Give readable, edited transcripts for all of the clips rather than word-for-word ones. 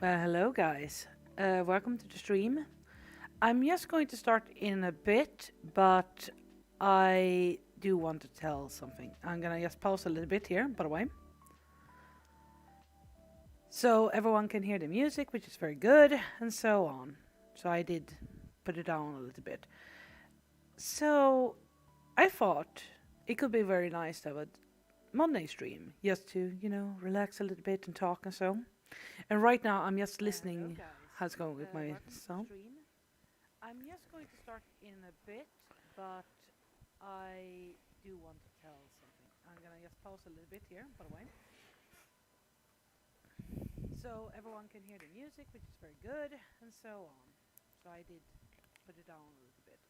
Well, hello guys. Welcome to the stream. I'm just going to start in a bit, but I do want to tell something. I'm gonna just pause a little bit here, by the way. So everyone can hear the music, which is very good, and so on. So I did put it down a little bit. So I thought it could be very nice to have a Monday stream, just to, relax a little bit and talk and so. And right now I'm just listening how it's going with my sound. I'm just going to start in a bit, but I do want to tell something. I'm gonna just pause a little bit here, by the way. So everyone can hear the music, which is very good, and so on. So I did put it down a little bit.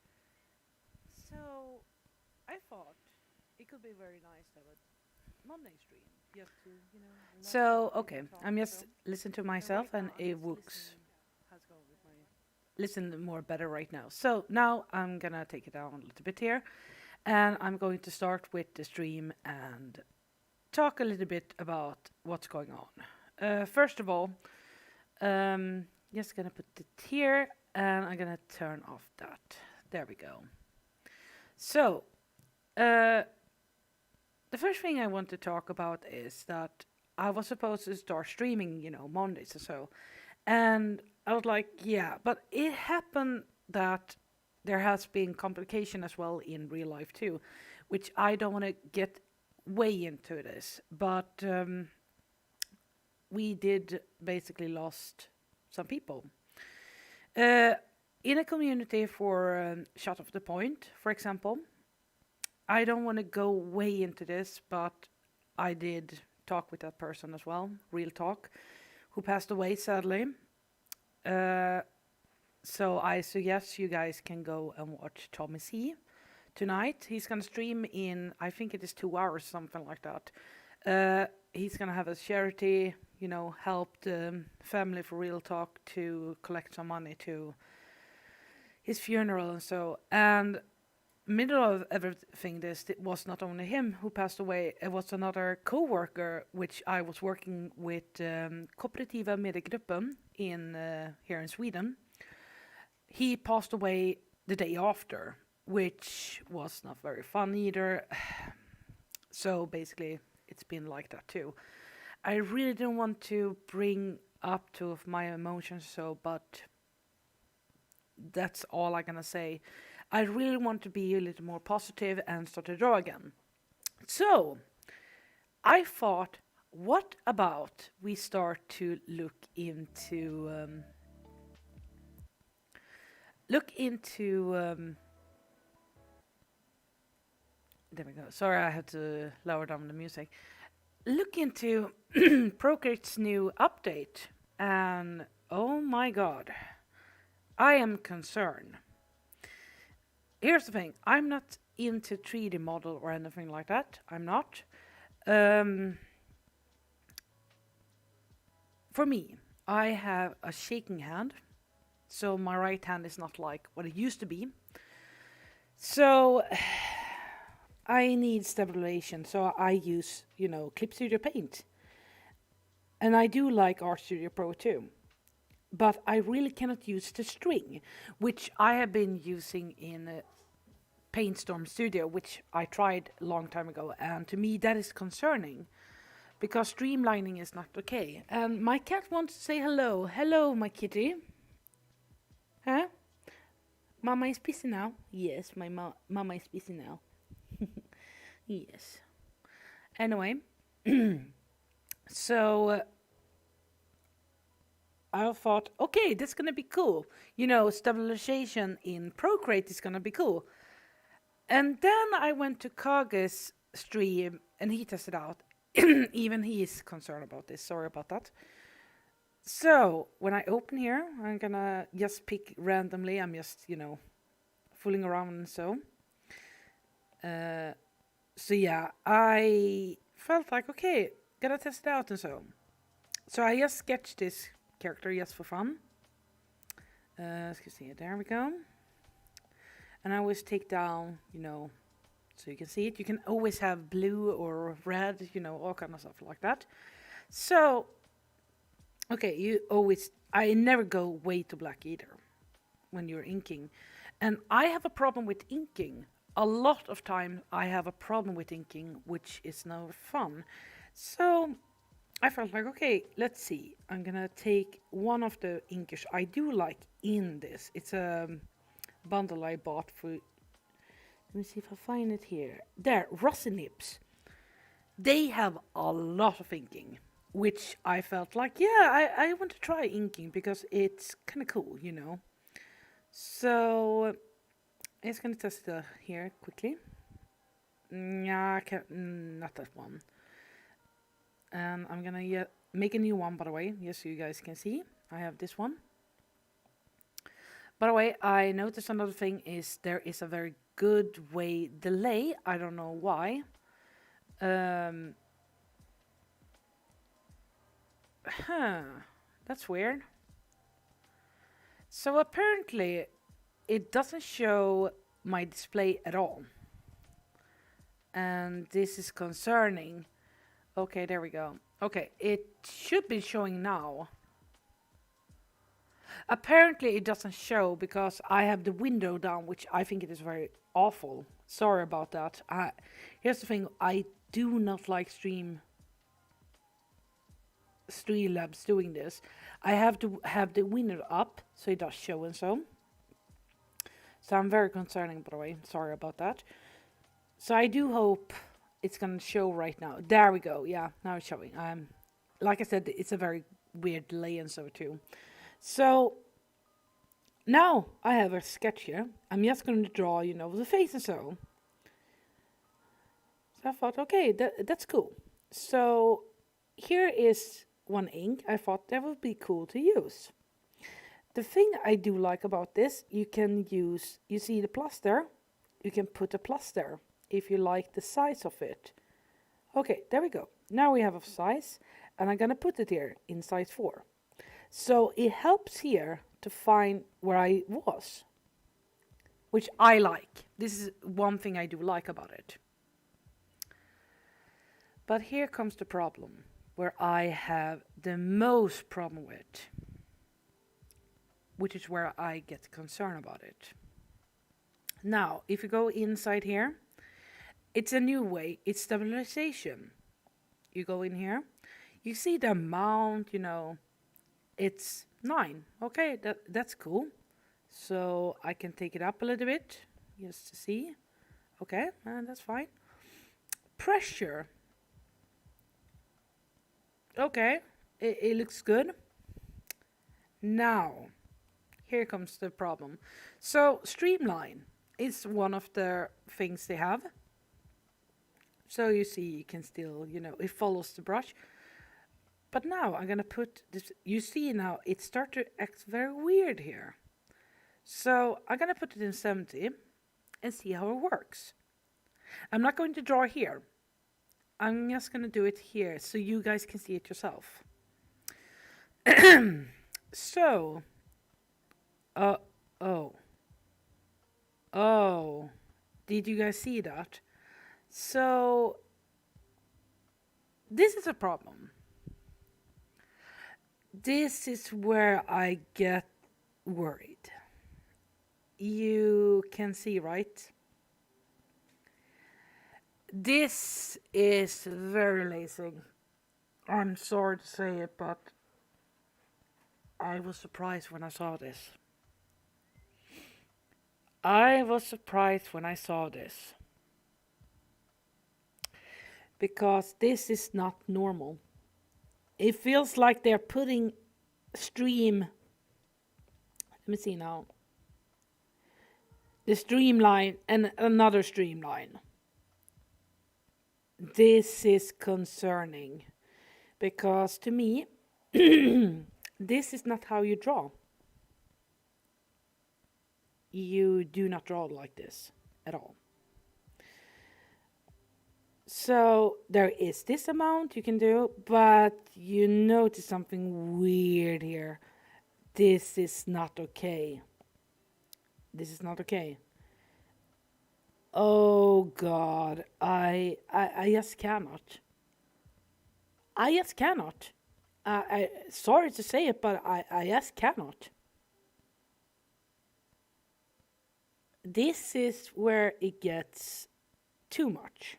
So I thought it could be very nice to have a Monday stream, just to, So okay, I'm just listening to myself, and it works. Listen more better right now. So now I'm gonna take it down a little bit here, and I'm going to start with the stream and talk a little bit about what's going on. First of all, just gonna put it here, and I'm gonna turn off that. There we go. So, the first thing I want to talk about is that I was supposed to start streaming, Mondays or so, and I was like, yeah, but it happened that there has been complication as well in real life too, which I don't want to get way into this, but we did basically lost some people. In a community for Shut Off the Point, for example, I don't want to go way into this, but I did talk with that person as well, real talk, who passed away sadly. So I suggest you guys can go and watch Tommy C tonight. He's gonna stream in, I think it is 2 hours, something like that. He's gonna have a charity, help the family for Real Talk to collect some money to his funeral and so. And middle of everything this, it was not only him who passed away, it was another co-worker which I was working with, Kooperativa Mediegruppen in here in Sweden. He passed away the day after, which was not very fun either. So basically it's been like that too. I really don't want to bring up to my emotions, so but that's all I'm gonna say. I really want to be a little more positive and start to draw again. So I thought, what about we start to look into there we go. Sorry, I had to lower down the music. Look into Procreate's new update, and oh my god, I am concerned. Here's the thing, I'm not into 3D model or anything like that. I'm not. For me, I have a shaking hand, so my right hand is not like what it used to be. So I need stabilization, so I use, Clip Studio Paint. And I do like RStudio Pro too. But I really cannot use the string, which I have been using in PaintStorm Studio, which I tried a long time ago, and to me that is concerning because streamlining is not okay. And my cat wants to say hello. Hello, my kitty. Huh? Mama is busy now. Yes, my mama is busy now. Yes. Anyway, so I thought, okay, that's gonna be cool. Stabilization in Procreate is gonna be cool. And then I went to Kage's stream and he tested out. Even he is concerned about this. Sorry about that. So when I open here, I'm gonna just pick randomly. I'm just, fooling around and so. So yeah, I felt like, okay, gotta test it out and so. So I just sketched this character just for fun. Excuse me, there we go. And I always take down, so you can see it. You can always have blue or red, all kind of stuff like that. So Okay, I never go way to black either when you're inking. And I have a problem with inking. A lot of time I have a problem with inking, which is no fun. So I felt like, okay, let's see. I'm gonna take one of the inkish I do like in this. It's a bundle I bought for. Let me see if I find it here. There, Rossinips. They have a lot of inking, which I felt like, yeah, I want to try inking because it's kind of cool, you know. So I'm just gonna test it here quickly. Yeah, not that one. And I'm gonna make a new one, by the way, just so you guys can see. I have this one. By the way, I noticed another thing is there is a very good way delay. I don't know why. Um, that's weird. So apparently, it doesn't show my display at all. And this is concerning. Okay, there we go. Okay, it should be showing now. Apparently it doesn't show because I have the window down, which I think it is very awful. Sorry about that. Here's the thing, I do not like Streamlabs doing this. I have to have the window up so it does show and so. So I'm very concerning, by the way. Sorry about that. So I do hope it's gonna show right now. There we go. Yeah, now it's showing. Like I said, it's a very weird delay and so too. So now I have a sketch here. I'm just going to draw, you know, the face and so. So I thought, okay, that's cool. So here is one ink. I thought that would be cool to use. The thing I do like about this, you can use, you see the plus there? You can put a plus there if you like the size of it. Okay, there we go. Now we have a size, and I'm going to put it here in size 4. So it helps here to find where I was, which I like. This is one thing I do like about it. But here comes the problem, where I have the most problem with, which is where I get concerned about it. Now, if you go inside here, it's a new way. It's stabilization. You go in here, you see the amount, you know, it's 9. Okay, that's cool. So I can take it up a little bit just to see. Okay, that's fine. Pressure. Okay, it looks good. Now, here comes the problem. So Streamline is one of the things they have. So you see, you can still, you know, it follows the brush. But now I'm gonna put this, you see now it starts to act very weird here. So I'm gonna put it in 70 and see how it works. I'm not going to draw here. I'm just gonna do it here so you guys can see it yourself. So, oh, did you guys see that? So, this is a problem. This is where I get worried. You can see, right? This is very lazy. I'm sorry to say it, but I was surprised when I saw this. I was surprised when I saw this. Because this is not normal. It feels like they're putting stream. Let me see now. The streamline and another streamline. This is concerning. Because to me, this is not how you draw. You do not draw like this at all. So there is this amount you can do, but you notice something weird here. This is not okay. This is not okay. Oh God, I just cannot. I just cannot. I sorry to say it, but I just cannot. This is where it gets too much.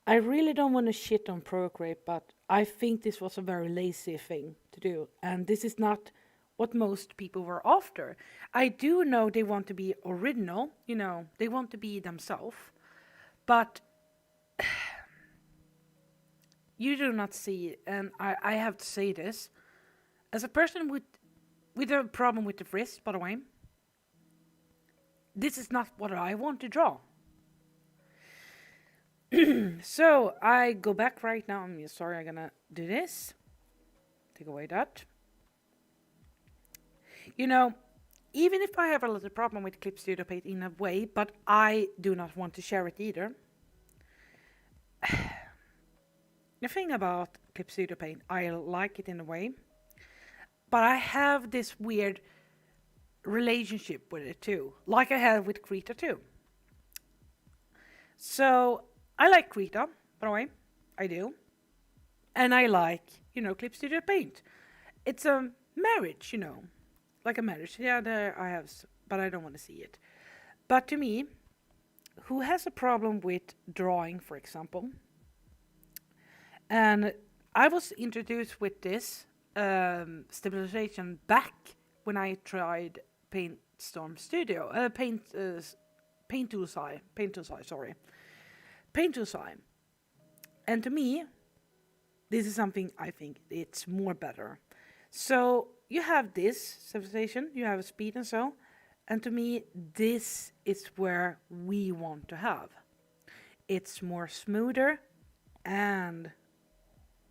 I really don't want to shit on Procreate, but I think this was a very lazy thing to do. And this is not what most people were after. I do know they want to be original, they want to be themselves. But you do not see, and I have to say this, as a person with a problem with the wrist, by the way, this is not what I want to draw. So I go back right now. I'm sorry, I'm gonna do this. Take away that. Even if I have a little problem with Clip Studio Paint in a way, but I do not want to share it either. The thing about Clip Studio Paint, I like it in a way, but I have this weird relationship with it too, like I have with Krita too. So I like Krita, by the way, I do, and I like Clip Studio Paint. It's a marriage, like a marriage. Yeah, there I have, but I don't want to see it. But to me, who has a problem with drawing, for example, and I was introduced with this stabilization back when I tried PaintStorm Studio, Paint Tool Sai. And to me, this is something I think it's more better. So you have this stabilization, you have a speed and so, and to me, this is where we want to have. It's more smoother and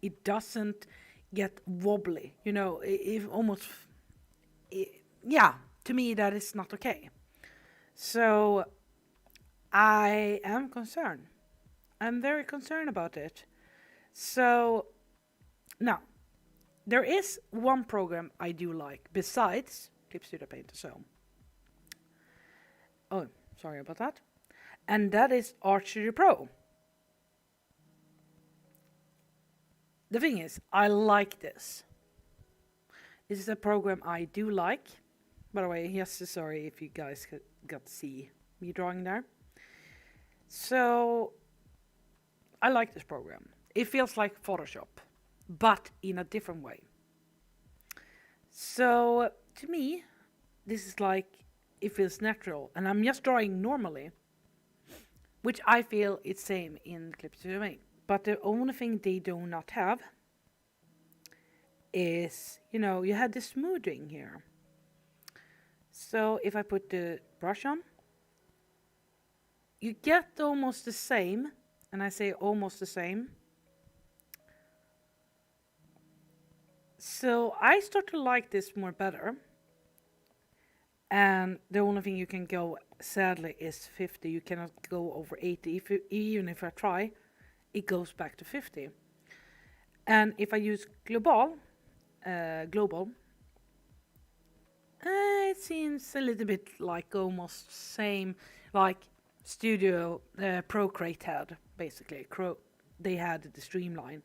it doesn't get wobbly. It almost, yeah, to me that is not okay. So I am concerned. I'm very concerned about it. So now, there is one program I do like besides Clip Studio Paint. So, oh, sorry about that. And that is Archery Pro. The thing is, I like this. This is a program I do like. By the way, yes, sorry if you guys got to see me drawing there. So, I like this program. It feels like Photoshop, but in a different way. So, to me, this is like, it feels natural, and I'm just drawing normally, which I feel is same in Clip Studio Paint. But the only thing they do not have is, you had the smoothing here. So if I put the brush on, you get almost the same, and I say almost the same. So I start to like this more better. And the only thing you can go, sadly, is 50. You cannot go over 80. Even if I try, it goes back to 50. And if I use global, it seems a little bit like almost same, like Studio Procreate had, basically. They had the streamline.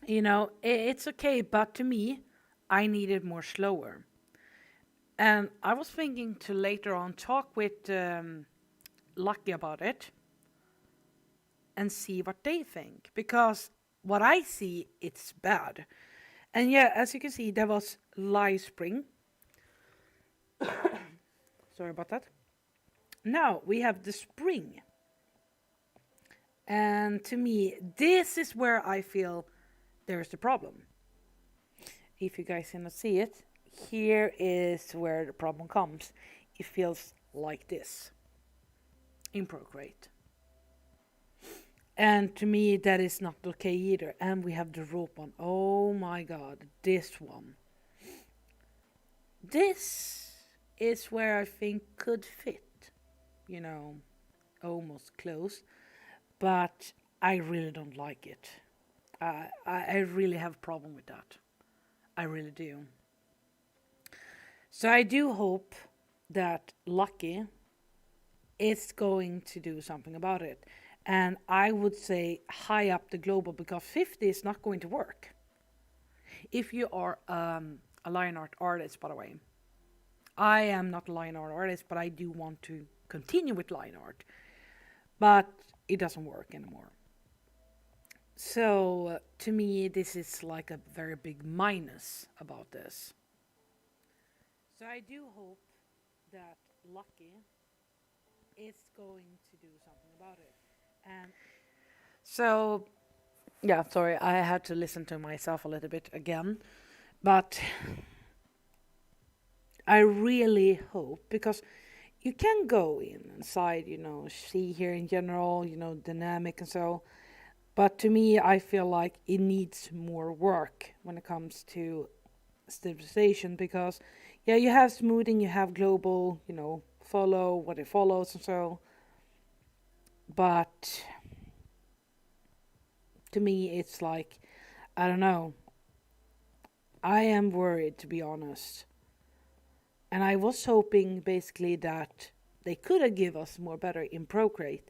It's okay, but to me, I needed more slower. And I was thinking to later on talk with Lucky about it and see what they think. Because what I see, it's bad. And yeah, as you can see, there was live spring. Sorry about that. Now we have the spring. And to me, this is where I feel there's the problem. If you guys cannot see it, here is where the problem comes. It feels like this in Procreate. And to me, that is not okay either. And we have the rope one. Oh my god, this one. This is where I think could fit. Almost close. But I really don't like it. I really have a problem with that. I really do. So I do hope that Lucky is going to do something about it. And I would say high up the global, because 50 is not going to work. If you are a line art artist, by the way, I am not a line art artist, but I do want to continue with line art. But it doesn't work anymore. So to me, this is like a very big minus about this. So I do hope that Lucky is going to do something about it. And so, yeah, sorry, I had to listen to myself a little bit again. But I really hope, because you can go inside, see here in general, dynamic and so. But to me, I feel like it needs more work when it comes to stabilization, because, yeah, you have smoothing, you have global, follow what it follows and so. But to me, it's like, I don't know. I am worried, to be honest. And I was hoping basically that they could have give us more better in Procreate.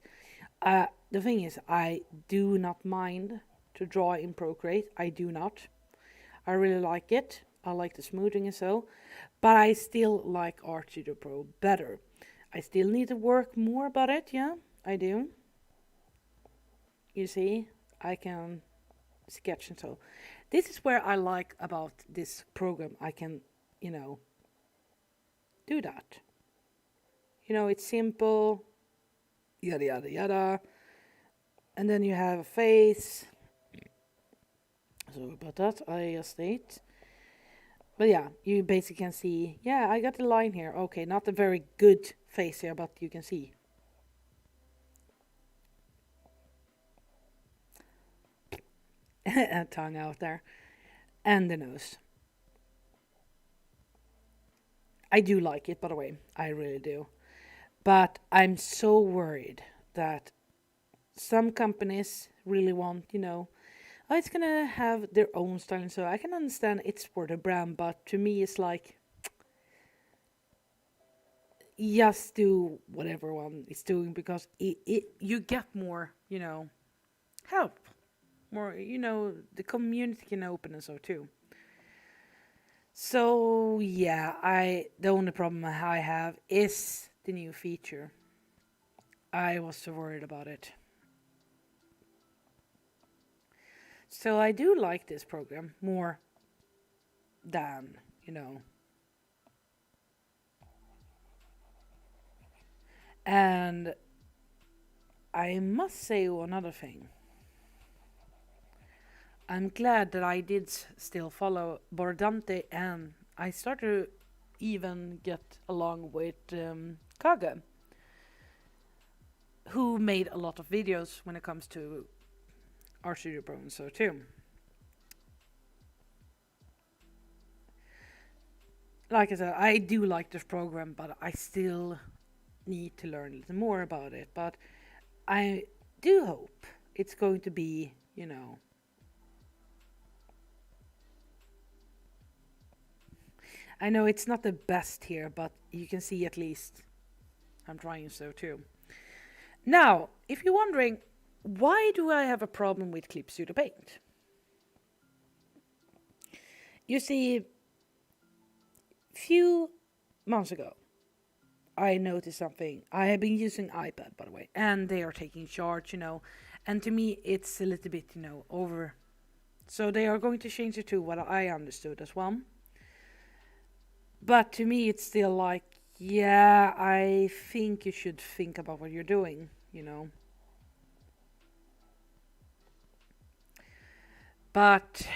The thing is, I do not mind to draw in Procreate. I do not. I really like it. I like the smoothing and so. But I still like Art Studio Pro better. I still need to work more about it, yeah, I do. You see, I can sketch and so. This is where I like about this program. I can, do that. It's simple, yada yada yada. And then you have a face. So about that, I state. But yeah, you basically can see, yeah, I got the line here. Okay, not a very good face here, but you can see. A tongue out there. And the nose. I do like it, by the way. I really do. But I'm so worried that some companies really want, oh, it's gonna have their own style. And so I can understand it's for the brand, but to me, it's like, just do what everyone is doing, because you get more, help. More, the community can open and so too. So yeah, the only problem I have is the new feature. I was so worried about it. So I do like this program more than, And I must say another thing. I'm glad that I did still follow Bordante, and I started to even get along with Kage, who made a lot of videos when it comes to Art Studio Pro and so too. Like I said, I do like this program, but I still need to learn a little more about it. But I do hope it's going to be, I know it's not the best here, but you can see at least I'm trying so too. Now, if you're wondering, why do I have a problem with Clip Studio Paint? You see, few months ago, I noticed something. I have been using iPad, by the way, and they are taking charge, and to me, it's a little bit, over. So they are going to change it to what I understood as well. But to me, it's still like, yeah, I think you should think about what you're doing, But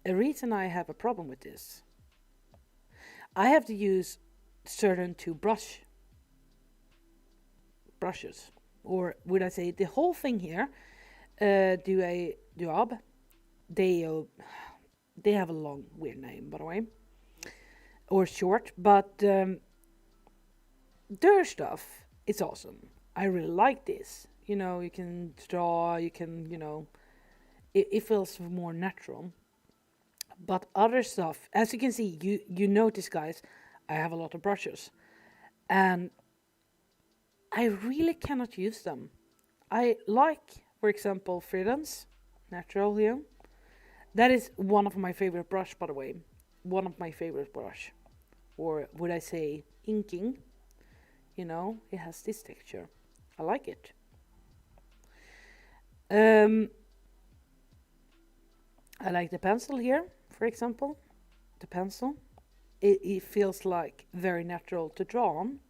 a reason I have a problem with this, I have to use certain two brushes, or would I say the whole thing here, do a job. They have a long weird name, by the way, or short, but their stuff is awesome. I really like this. You can draw, you can, it feels more natural. But other stuff, as you can see, you notice, guys, I have a lot of brushes, and I really cannot use them. I like, for example, Fridens Natural Hue. That is one of my favorite brush, by the way. One of my favorite brush. Or would I say inking? You know, it has this texture. I like it. I like the pencil here, for example. The pencil. It feels like very natural to draw on.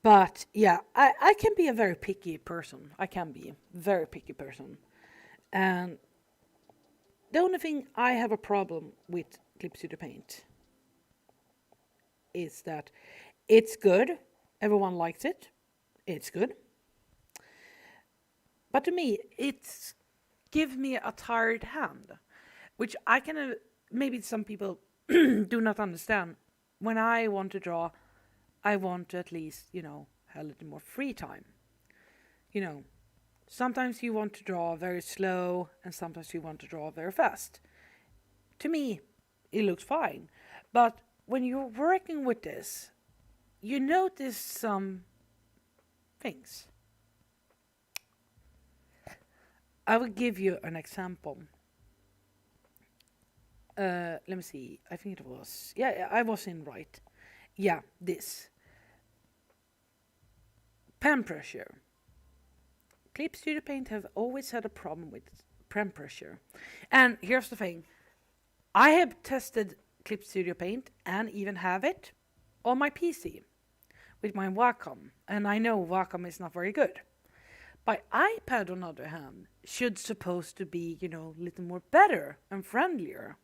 But yeah, I can be a very picky person. I can be a very picky person. And the only thing I have a problem with Clip Studio Paint is that it's good. Everyone likes it. It's good. But to me, it's give me a tired hand, which I can, maybe some people do not understand. When I want to draw, I want to at least, have a little more free time. Sometimes you want to draw very slow and sometimes you want to draw very fast. To me, it looks fine. But when you're working with this, you notice some things. I will give you an example. Let me see. I think it was... Yeah, I was in right. Yeah, this. Pen pressure. Clip Studio Paint have always had a problem with pen pressure. And here's the thing. I have tested Clip Studio Paint and even have it on my PC with my Wacom. And I know Wacom is not very good. My iPad, on the other hand, should supposed to be, a little more better and friendlier.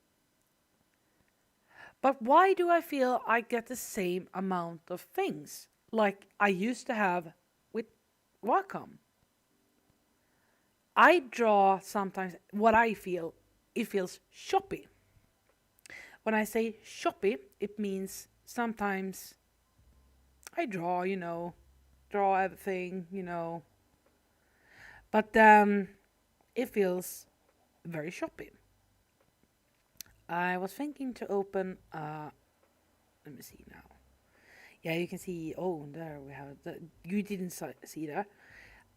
But why do I feel I get the same amount of things like I used to have with Wacom? I draw sometimes what I feel, it feels choppy. When I say choppy, it means sometimes I draw, draw everything, but it feels very choppy. I was thinking to open, let me see now. Yeah, you can see, oh, there we have it. You didn't see that.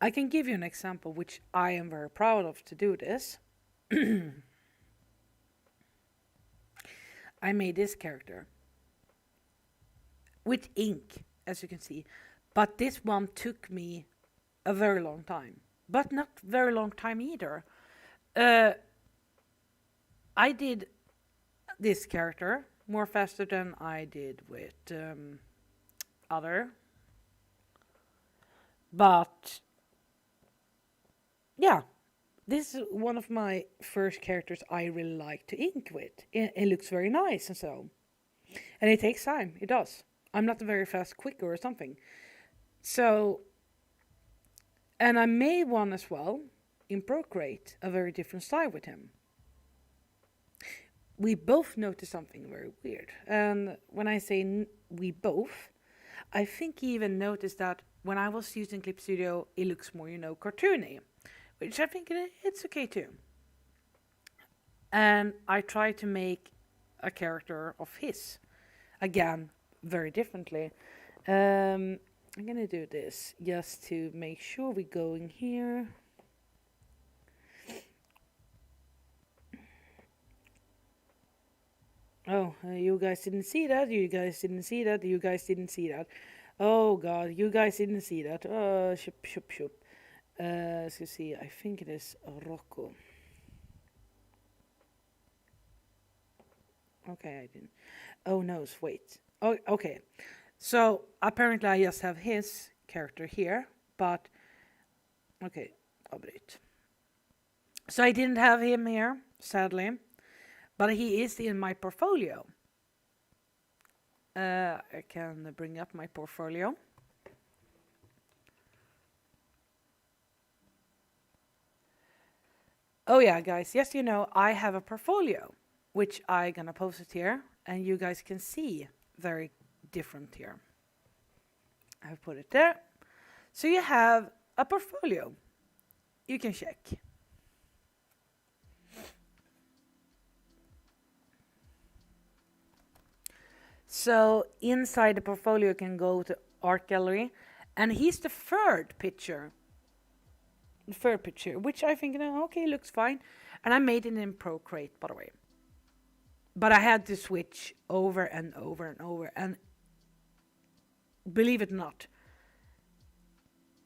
I can give you an example, which I am very proud of to do this. I made this character with ink, as you can see. But this one took me a very long time. But not very long time either. I did this character more faster than I did with other. But yeah, this is one of my first characters I really like to ink with. It looks very nice and so. And it takes time, it does. I'm not a very fast quicker or something. So, and I made one as well in Procreate, a very different style with him. We both noticed something very weird. And when I say we both, I think he even noticed that when I was using Clip Studio, it looks more, cartoony. Which I think it's okay too. And I tried to make a character of his. Again, very differently. I'm gonna do this just to make sure we go in here. Oh, you guys didn't see that. You guys didn't see that. You guys didn't see that. Oh God, you guys didn't see that. Shup. Let's see. I think it is Rocco. Okay, I didn't. Oh no, wait. Oh, okay. So apparently I just have his character here, but okay, avbryt. So I didn't have him here, sadly, but he is in my portfolio. I can bring up my portfolio. Oh yeah, guys, yes, I have a portfolio, which I gonna post it here, and you guys can see very different here. I've put it there. So you have a portfolio. You can check. So inside the portfolio, you can go to art gallery, and he's the third picture, which I think, okay, looks fine. And I made it in Procreate, by the way. But I had to switch over and over and over. And believe it or not,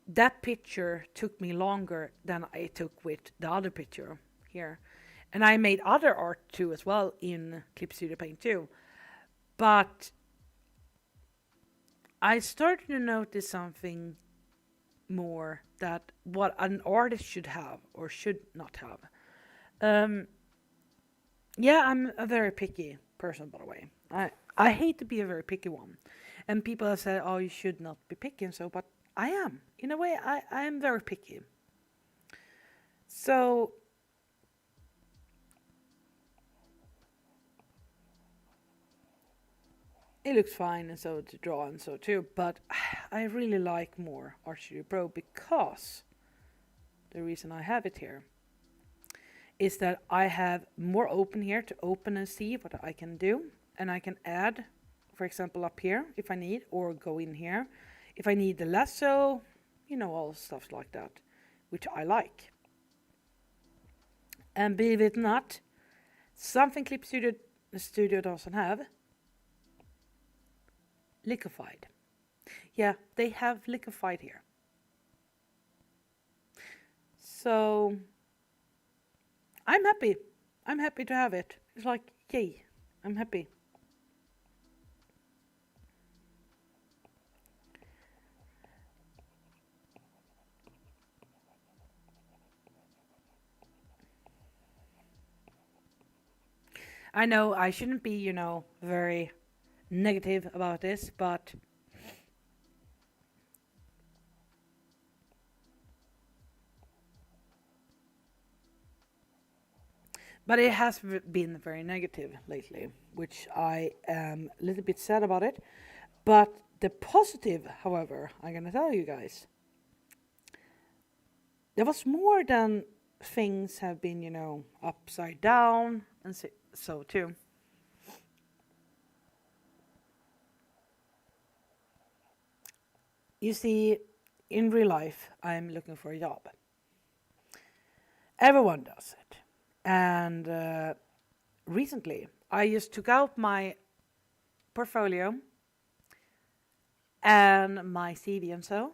that picture took me longer than I took with the other picture here. And I made other art too as well in Clip Studio Paint too. But I started to notice something more, that what an artist should have or should not have. Yeah, I'm a very picky person, by the way. I hate to be a very picky one. And people have said, oh, you should not be picky and so, but I am. In a way, I am very picky. So it looks fine and so to draw and so too, but I really like more Art Studio Pro, because the reason I have it here is that I have more open here to open and see what I can do, and I can add, for example, up here if I need, or go in here if I need the lasso, all stuff like that, which I like. And believe it or not, something Clip Studio doesn't have: liquefied. Yeah, they have liquefied here. So I'm happy. I'm happy to have it. It's like, yay, I'm happy. I know I shouldn't be, very negative about this, but it has been very negative lately, which I am a little bit sad about it. But the positive, however, I'm gonna tell you guys, there was more than things have been, upside down and so too. You see, in real life, I'm looking for a job. Everyone does it. And recently, I just took out my portfolio and my CV and so.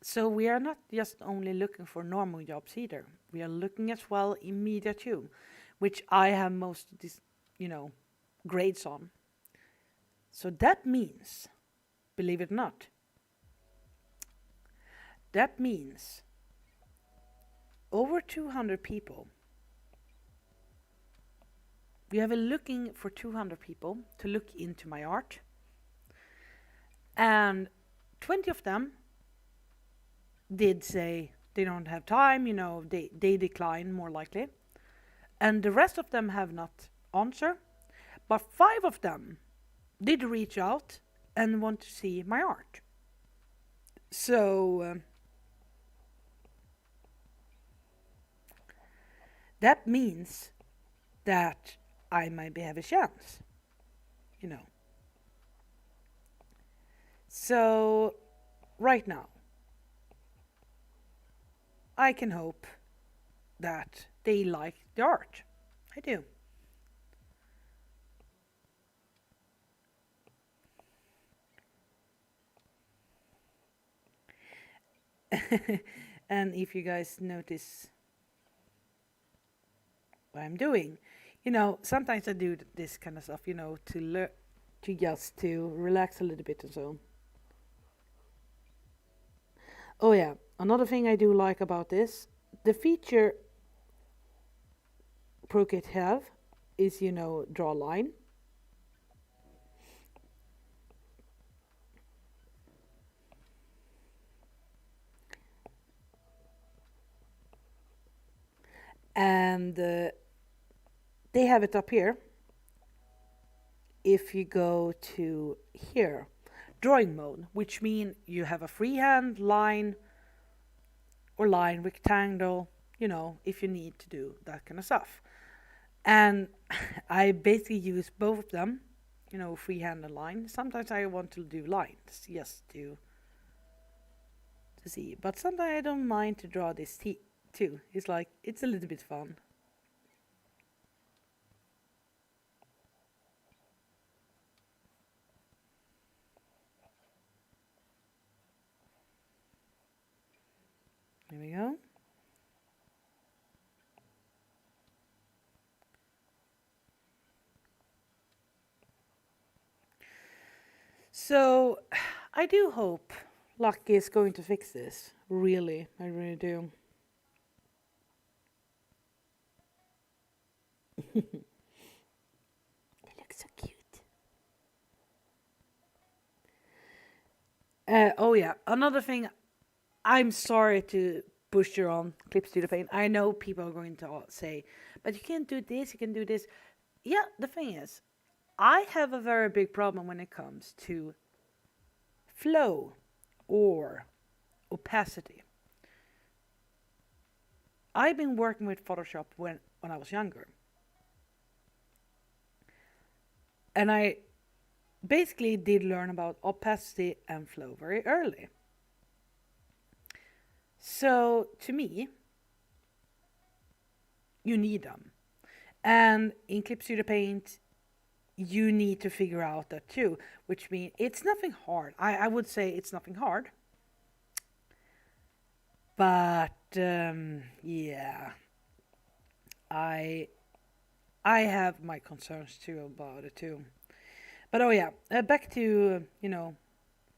So we are not just only looking for normal jobs either. We are looking as well in media too, which I have most of these, grades on. So that means, believe it or not, that means over 200 people. We have been looking for 200 people to look into my art. And 20 of them did say they don't have time, they decline more likely. And the rest of them have not answered. But 5 of them did reach out and want to see my art. So that means that I might have a chance. So right now, I can hope that they like the art. I do. And if you guys notice what I'm doing, sometimes I do this kind of stuff, to just to relax a little bit and so. Oh yeah, another thing I do like about this, the feature Procreate have is, draw a line. And they have it up here. If you go to here, drawing mode, which means you have a freehand line or line rectangle, if you need to do that kind of stuff. And I basically use both of them freehand and line. Sometimes I want to do lines just to see. But sometimes I don't mind to draw this too. It's like, it's a little bit fun. There we go. So I do hope Lucky is going to fix this. Really, I really do. They look so cute. Oh yeah, another thing. I'm sorry to push you on Clip Studio Paint. I know people are going to say, but you can't do this, you can do this. Yeah, the thing is, I have a very big problem when it comes to flow or opacity. I've been working with Photoshop when I was younger. And I basically did learn about opacity and flow very early. So to me, you need them. And in Clip Studio Paint, you need to figure out that too, which means it's nothing hard. I would say it's nothing hard. But yeah, I have my concerns too about it too. But oh yeah, back to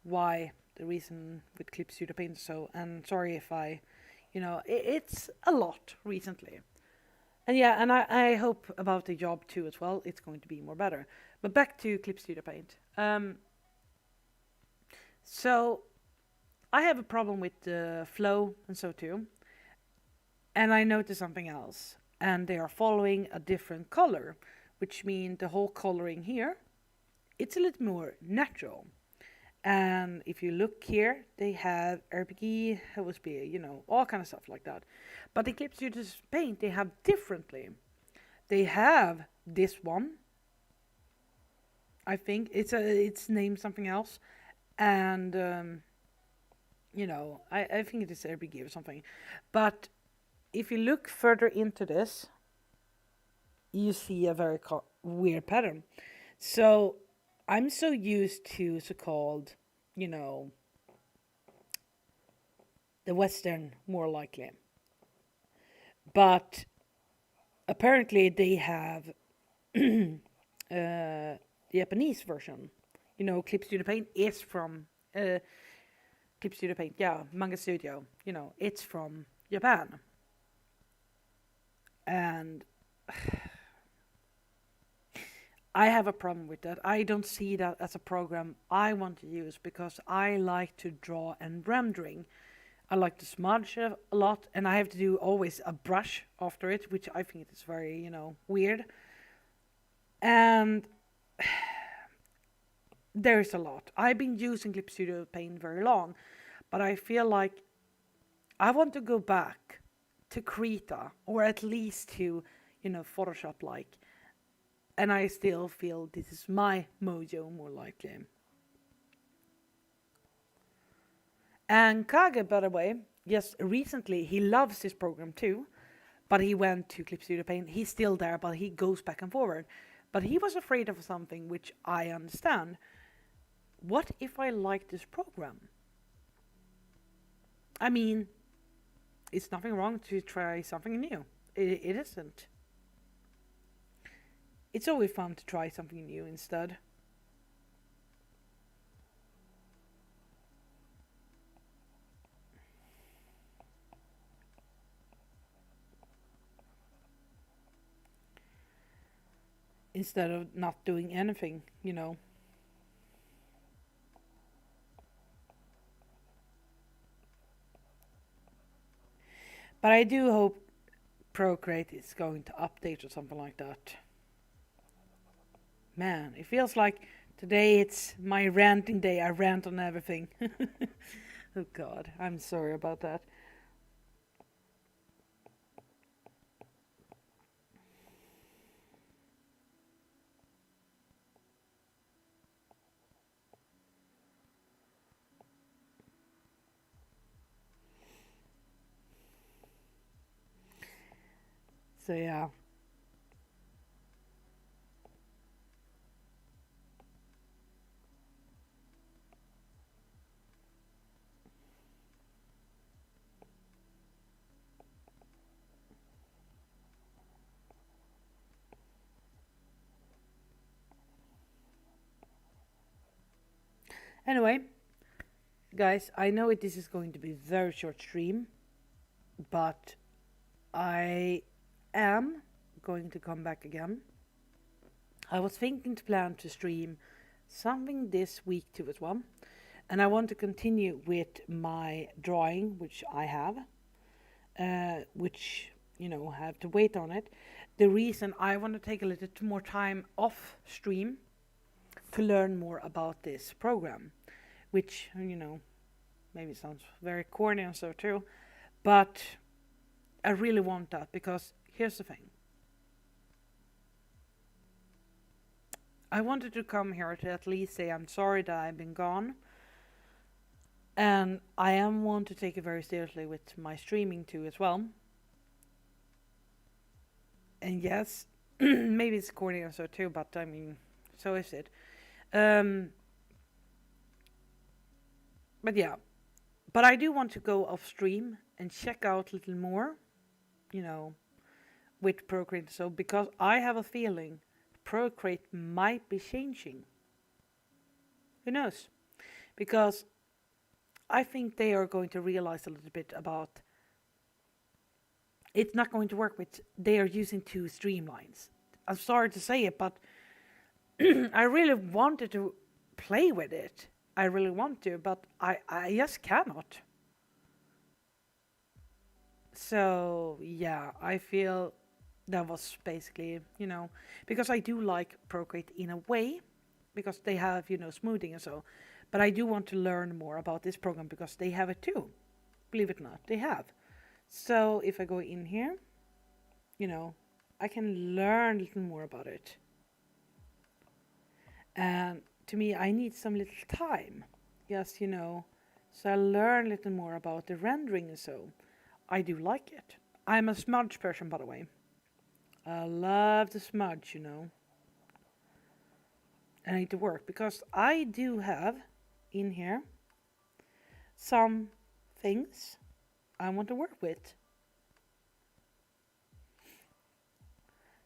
why the reason with Clip Studio Paint. So, and sorry if it's a lot recently. And yeah, and I hope about the job too as well. It's going to be more better. But back to Clip Studio Paint. So I have a problem with the flow and so too. And I noticed something else. And they are following a different color, which means the whole coloring here, it's a little more natural. And if you look here, they have RPG, HSB, all kind of stuff like that. But in Clip Studio Paint, they have differently. They have this one. I think it's named something else, and I think it is RPG or something. But if you look further into this, you see a very weird pattern. So I'm so used to so-called, the Western more likely. But apparently they have the Japanese version. Clip Studio Paint is from Clip Studio Paint, yeah, Manga Studio. It's from Japan. And I have a problem with that. I don't see that as a program I want to use because I like to draw and rendering. I like to smudge a lot, and I have to do always a brush after it, which I think is very, weird. And there's a lot. I've been using Clip Studio Paint very long, but I feel like I want to go back to Krita, or at least to, Photoshop like. And I still feel this is my mojo more likely. And Kage, by the way, yes, recently he loves this program too, but he went to Clip Studio Paint. He's still there, but he goes back and forward. But he was afraid of something which I understand. What if I like this program? I mean, it's nothing wrong to try something new. It isn't. It's always fun to try something new instead. Instead of not doing anything. But I do hope Procreate is going to update or something like that. Man, it feels like today it's my ranting day. I rant on everything. Oh god, I'm sorry about that. So yeah. Anyway, guys, I know this is going to be a very short stream, but I am going to come back again. I was thinking to plan to stream something this week too as well. And I want to continue with my drawing, which I have, which, have to wait on it. The reason I want to take a little more time off stream to learn more about this program, which, maybe sounds very corny and so too, but I really want that because here's the thing. I wanted to come here to at least say I'm sorry that I've been gone. And I want to take it very seriously with my streaming too as well. And yes, maybe it's corny and so too, but I mean, so is it. But yeah, but I do want to go off stream and check out a little more, with Procreate. So because I have a feeling Procreate might be changing. Who knows? Because I think they are going to realize a little bit about it's not going to work with they are using two streamlines. I'm sorry to say it, but I really wanted to play with it. I really want to, but I just cannot. So yeah, I feel that was basically, because I do like Procreate in a way, because they have, smoothing and so. But I do want to learn more about this program because they have it too. Believe it or not, they have. So if I go in here, I can learn a little more about it. And to me, I need some little time. Yes, so I learn a little more about the rendering and so. I do like it. I'm a smudge person, by the way. I love the smudge, And I need to work because I do have in here some things I want to work with.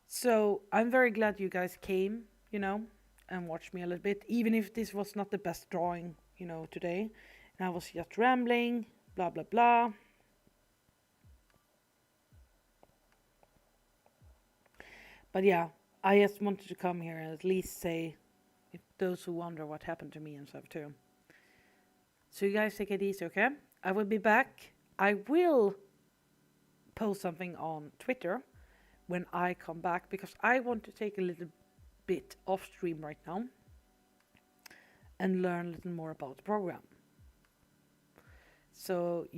So I'm very glad you guys came, and watched me a little bit, even if this was not the best drawing, today. And I was just rambling, blah, blah, blah. But yeah, I just wanted to come here and at least say, if those who wonder what happened to me and stuff too. So you guys take it easy, okay? I will be back. I will post something on Twitter when I come back because I want to take a little bit off stream right now and learn a little more about the program. So